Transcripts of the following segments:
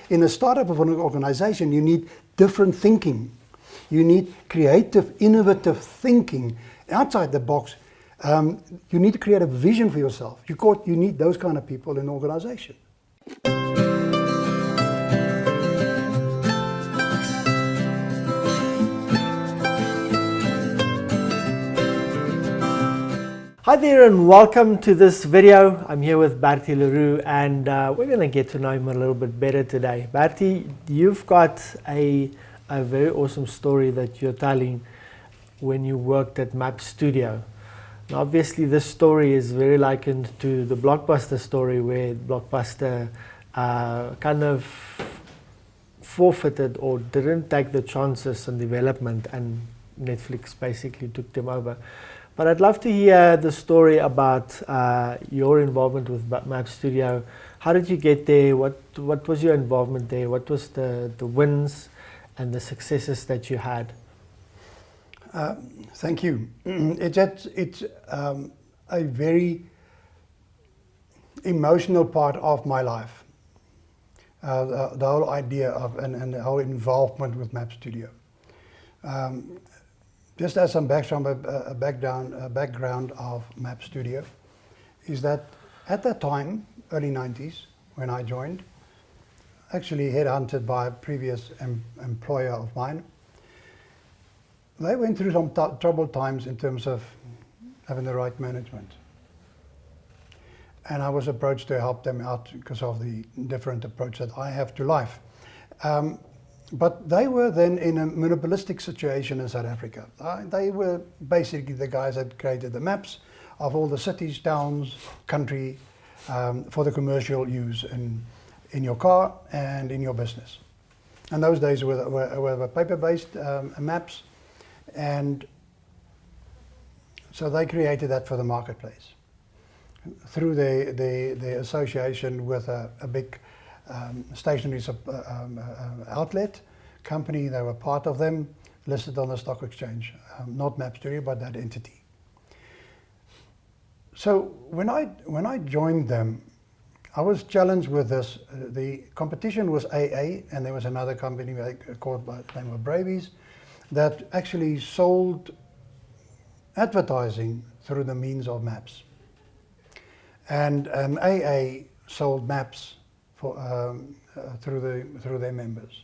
in a startup of an organization, you need different thinking. You need creative, innovative thinking outside the box. You need to create a vision for yourself. You need those kind of people in an organization. Hi there and welcome to this video. I'm here with Bertie Roux and we're going to get to know him a little bit better today. Bertie, you've got a very awesome story that you're telling when you worked at Map Studio. Now, obviously this story is very likened to the Blockbuster story, where Blockbuster kind of forfeited or didn't take the chances in development and Netflix basically took them over. But I'd love to hear the story about your involvement with Map Studio. How did you get there? What was your involvement there? What was the wins and the successes that you had? Thank you. It's a very emotional part of my life. The whole idea of and the whole involvement with Map Studio. Just as some background of Map Studio is that at that time, early 90s, when I joined, actually headhunted by a previous employer of mine, they went through some troubled times in terms of having the right management. And I was approached to help them out because of the different approach that I have to life. But they were then in a monopolistic situation in South Africa. They were basically the guys that created the maps of all the cities, towns, country, for the commercial use in your car and in your business. And those days were paper-based maps, and so they created that for the marketplace through the association with a big stationery outlet company. They were part of them, listed on the stock exchange, not Map Studio, but that entity. So when I joined them, I was challenged with this. The competition was AA, and there was another company called by the name of Bravies that actually sold advertising through the means of maps. And AA sold maps through their members.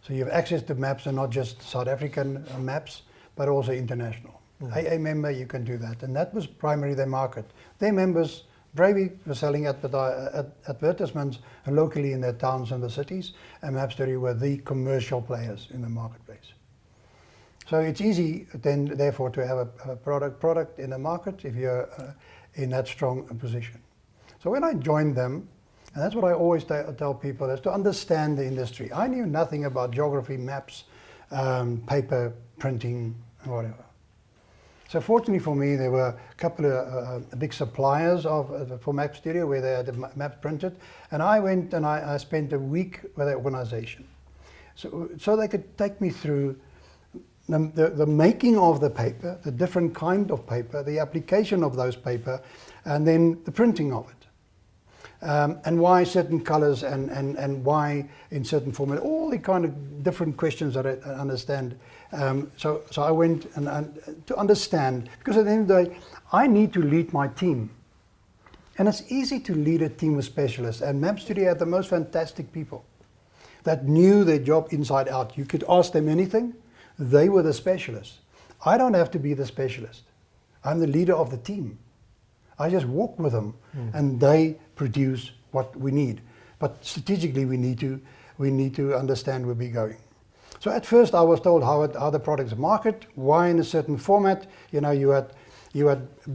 So you have access to maps, and not just South African maps, but also international. AA member, you can do that. And that was primarily their market. Their members, Bravey, were selling advertisements locally in their towns and the cities, and Map Studio were the commercial players in the marketplace. So it's easy then, therefore, to have a product in the market if you're in that strong position. So when I joined them, and that's what I always tell people, is to understand the industry. I knew nothing about geography, maps, paper, printing, and whatever. So fortunately for me, there were a couple of big suppliers for Map Studio where they had the maps printed. And I went and I spent a week with the organization. So they could take me through the making of the paper, the different kind of paper, the application of those paper, and then the printing of it. And why certain colors and why in certain format, all the kind of different questions that I understand. So I went and to understand, because at the end of the day, I need to lead my team. And it's easy to lead a team of specialists, and Map Studio had the most fantastic people that knew their job inside out. You could ask them anything, they were the specialists. I don't have to be the specialist. I'm the leader of the team. I just walk with them, and they produce what we need. But strategically, we need to understand where we're going. So at first, I was told how the products market, why in a certain format. You know, you had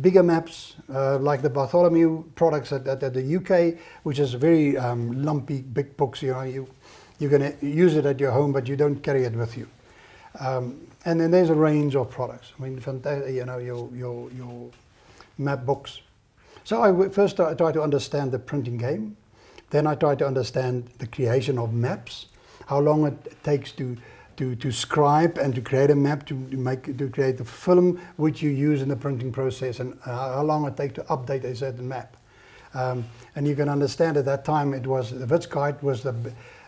bigger maps like the Bartholomew products at the UK, which is very lumpy, big books. You know, you're going to use it at your home, but you don't carry it with you. And then there's a range of products. I mean, you know, your map books. So I first tried to understand the printing game. Then I tried to understand the creation of maps, how long it takes to scribe and to create a map, to create the film which you use in the printing process, and how long it takes to update a certain map. And you can understand at that time it was the Wits Guide was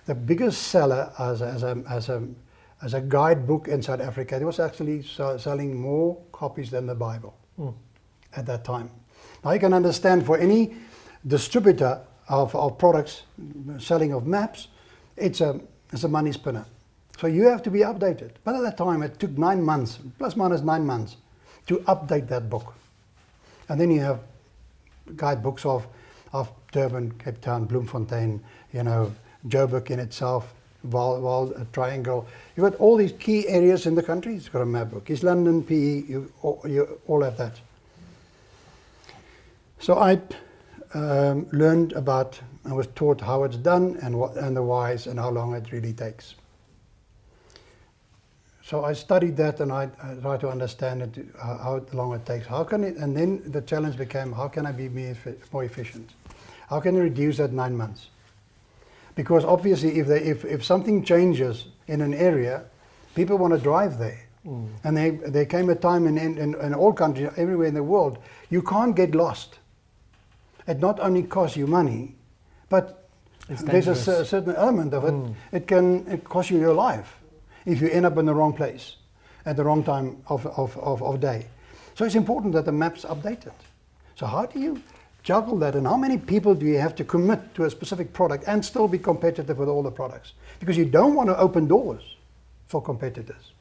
the biggest seller as a guidebook in South Africa. It was actually selling more copies than the Bible at that time. Now you can understand, for any distributor of products, selling of maps, it's a money spinner. So you have to be updated. But at that time it took 9 months, plus minus 9 months, to update that book. And then you have guidebooks of Durban, Cape Town, Bloemfontein, you know, Joburg in itself, Val Triangle. You've got all these key areas in the country. It's got a map book. East London, PE, you all have that. So I learned about, I was taught how it's done and the whys and how long it really takes. So I studied that, and I tried to understand it, how long it takes. How can it? And then the challenge became, how can I be more efficient? How can I reduce that 9 months? Because obviously, if something changes in an area, people want to drive there. And there came a time in all countries, everywhere in the world, you can't get lost. It not only costs you money, but there's a certain element of it. It can cost you your life if you end up in the wrong place at the wrong time of day. So it's important that the map's updated. So how do you juggle that, and how many people do you have to commit to a specific product and still be competitive with all the products? Because you don't want to open doors for competitors.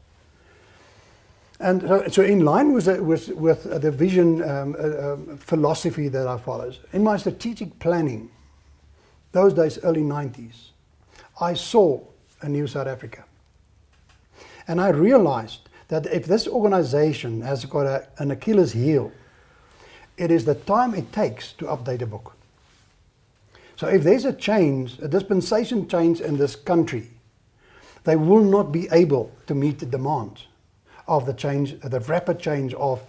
And so in line with the vision philosophy that I follow, in my strategic planning, those days, early 90s, I saw a new South Africa. And I realized that if this organization has got an Achilles heel, it is the time it takes to update a book. So if there's a change, a dispensation change in this country, they will not be able to meet the demands of the change, the rapid change of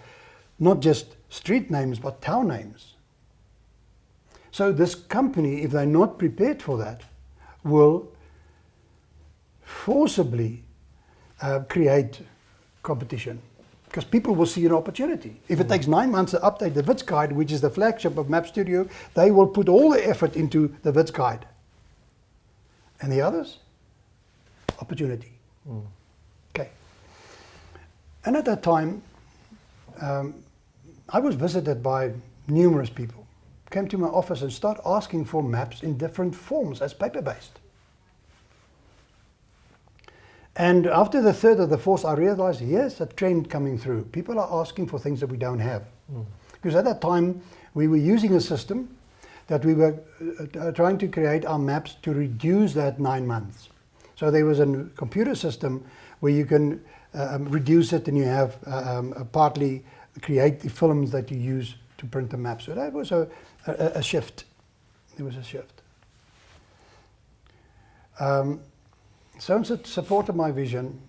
not just street names, but town names. So this company, if they're not prepared for that, will forcibly create competition, because people will see an opportunity. If it takes 9 months to update the Wits Guide, which is the flagship of Map Studio, they will put all the effort into the Wits Guide. And the others? Opportunity. Okay. And at that time, I was visited by numerous people, came to my office and started asking for maps in different forms as paper-based. And after the third or the fourth, I realized, yes, a trend coming through. People are asking for things that we don't have. Because at that time, we were using a system that we were trying to create our maps to reduce that 9 months. So there was a computer system where you can reduce it, and you have partly create the films that you use to print the map. So that was a shift. There was a shift. Since it supported my vision,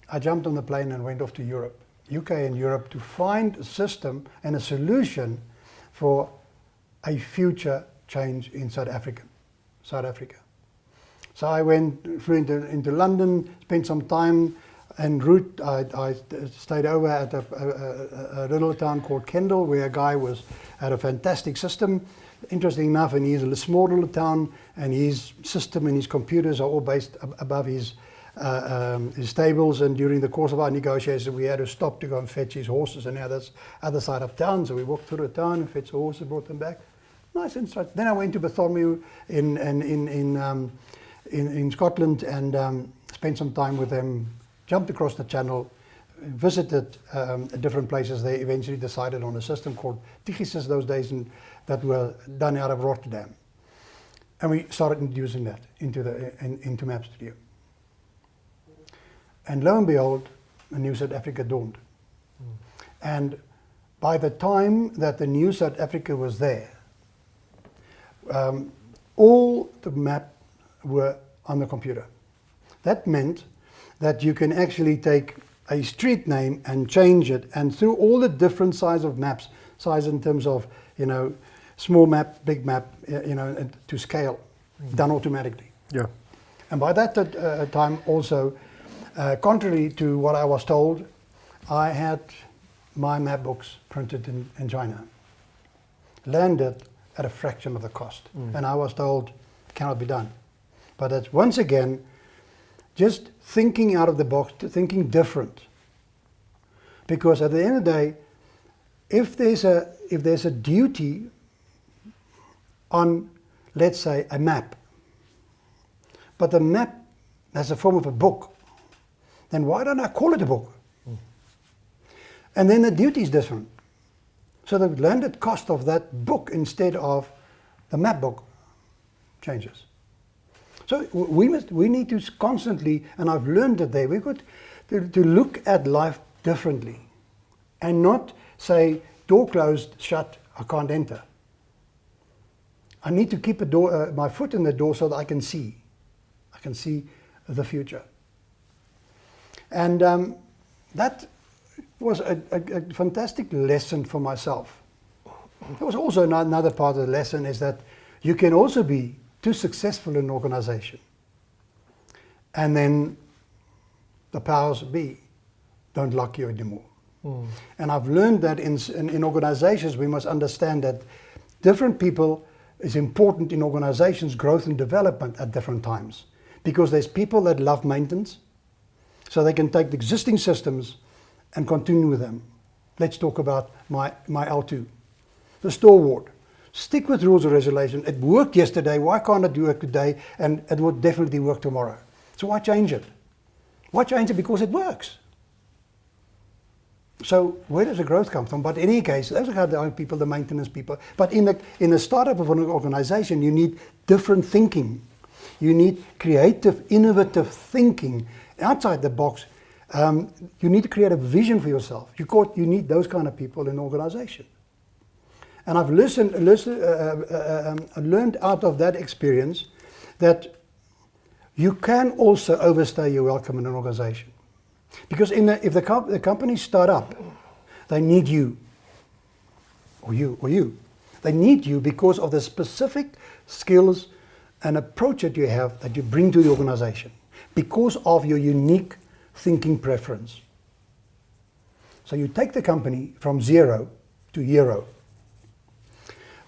I jumped on the plane and went off to Europe, UK and Europe, to find a system and a solution for a future change in South Africa. So I flew into London, spent some time en route. I stayed over at a little town called Kendal, where a guy had a fantastic system. Interesting enough, and he's a small little town, and his system and his computers are all based above his stables. And during the course of our negotiations, we had to stop to go and fetch his horses on the other side of town. So we walked through the town and fetched the horses, brought them back. Nice insight. Then I went to Bertie in Scotland and spent some time with them. Jumped across the channel, visited different places. They eventually decided on a system called Tigises those days, and that were done out of Rotterdam. And we started introducing that into Map Studio. And lo and behold, a new South Africa dawned. And by the time that the new South Africa was there, all the maps were on the computer. That meant that you can actually take a street name and change it, and through all the different size of maps, size in terms of, you know, small map, big map, you know, to scale, done automatically. Yeah. And by that time also, contrary to what I was told, I had my map books printed in China, landed at a fraction of the cost. And I was told, cannot be done. But it's once again just thinking out of the box, thinking different. Because at the end of the day, if there's a duty on, let's say, a map, but the map has a form of a book, then why don't I call it a book? And then the duty is different. So the landed cost of that book instead of the map book changes. So we need to constantly, and I've learned it there, we've got to look at life differently and not say, door closed, shut, I can't enter. I need to keep my foot in the door so that I can see. I can see the future. And that was a fantastic lesson for myself. There was also another part of the lesson is that you can also be too successful in an organization. And then the powers be don't like you anymore. And I've learned that in organizations we must understand that different people is important in organizations' growth and development at different times. Because there's people that love maintenance, so they can take the existing systems and continue with them. Let's talk about my L2. The stalwart. Stick with rules and regulations. It worked yesterday, why can't it work today? And it will definitely work tomorrow. So why change it? Why change it? Because it works. So where does the growth come from? But in any case, those are the people, the maintenance people. But in the startup of an organization, you need different thinking. You need creative, innovative thinking outside the box. You need to create a vision for yourself. You need those kind of people in an organization. And I've learned out of that experience that you can also overstay your welcome in an organization. Because if the companies start up, they need you, or you. They need you because of the specific skills and approach that you have that you bring to the organization, because of your unique thinking preference. So you take the company from 0 to hero.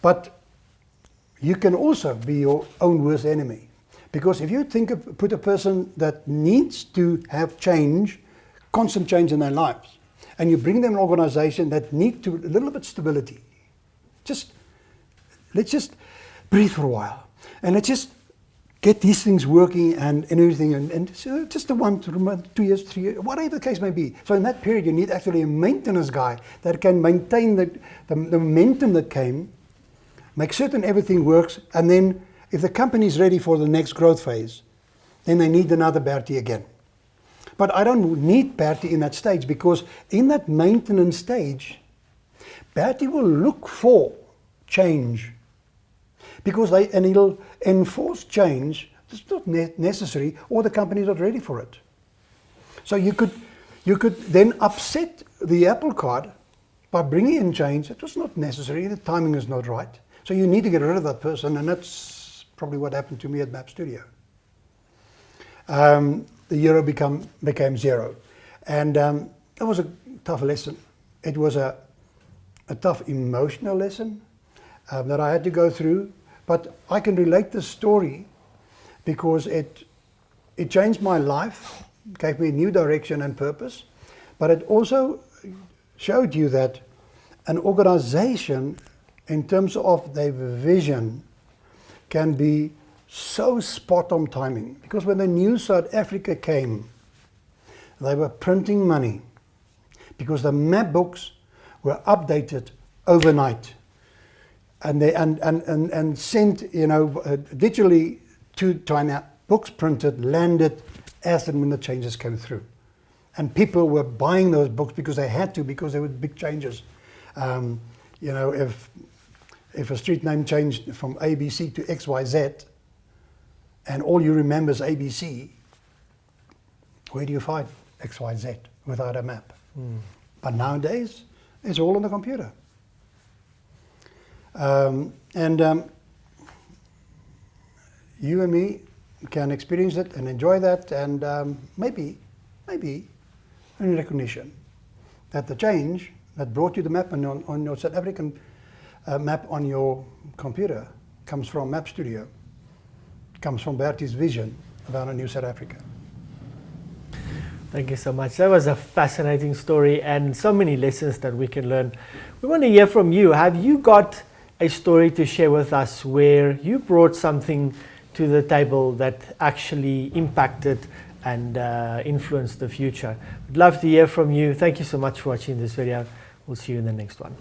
But you can also be your own worst enemy. Because if you put a person that needs to have change, constant change in their lives, and you bring them an organization that needs a little bit stability, let's just breathe for a while, and let's just get these things working and everything, and so just a 1 month, 2 years, 3 years, whatever the case may be. So in that period, you need actually a maintenance guy that can maintain the momentum that came, make certain everything works, and then if the company is ready for the next growth phase, then they need another Bertie again. But I don't need Bertie in that stage, because in that maintenance stage, Bertie will look for change. And he'll enforce change. It's not necessary, or the company is not ready for it. So you could then upset the apple cart by bringing in change. It was not necessary. The timing is not right. So you need to get rid of that person, and that's probably what happened to me at Map Studio. The euro became 0. And it was a tough lesson. It was a tough emotional lesson that I had to go through. But I can relate this story because it changed my life, gave me a new direction and purpose. But it also showed you that an organization, in terms of their vision, can be so spot on timing. Because when the new South Africa came, they were printing money because the map books were updated overnight, and they and sent digitally to China. Books printed, landed as and when the changes came through, and people were buying those books because they had to, because there were big changes. If a street name changed from ABC to XYZ, and all you remember is ABC, where do you find XYZ without a map? But nowadays, it's all on the computer. You and me can experience it and enjoy that, and maybe in recognition that the change that brought you the map on your South African map on your computer comes from Map Studio, comes from Bertie's vision about a new South Africa. Thank you so much. That was a fascinating story and so many lessons that we can learn. We want to hear from you. Have you got a story to share with us where you brought something to the table that actually impacted and influenced the future? We'd love to hear from you. Thank you so much for watching this video. We'll see you in the next one.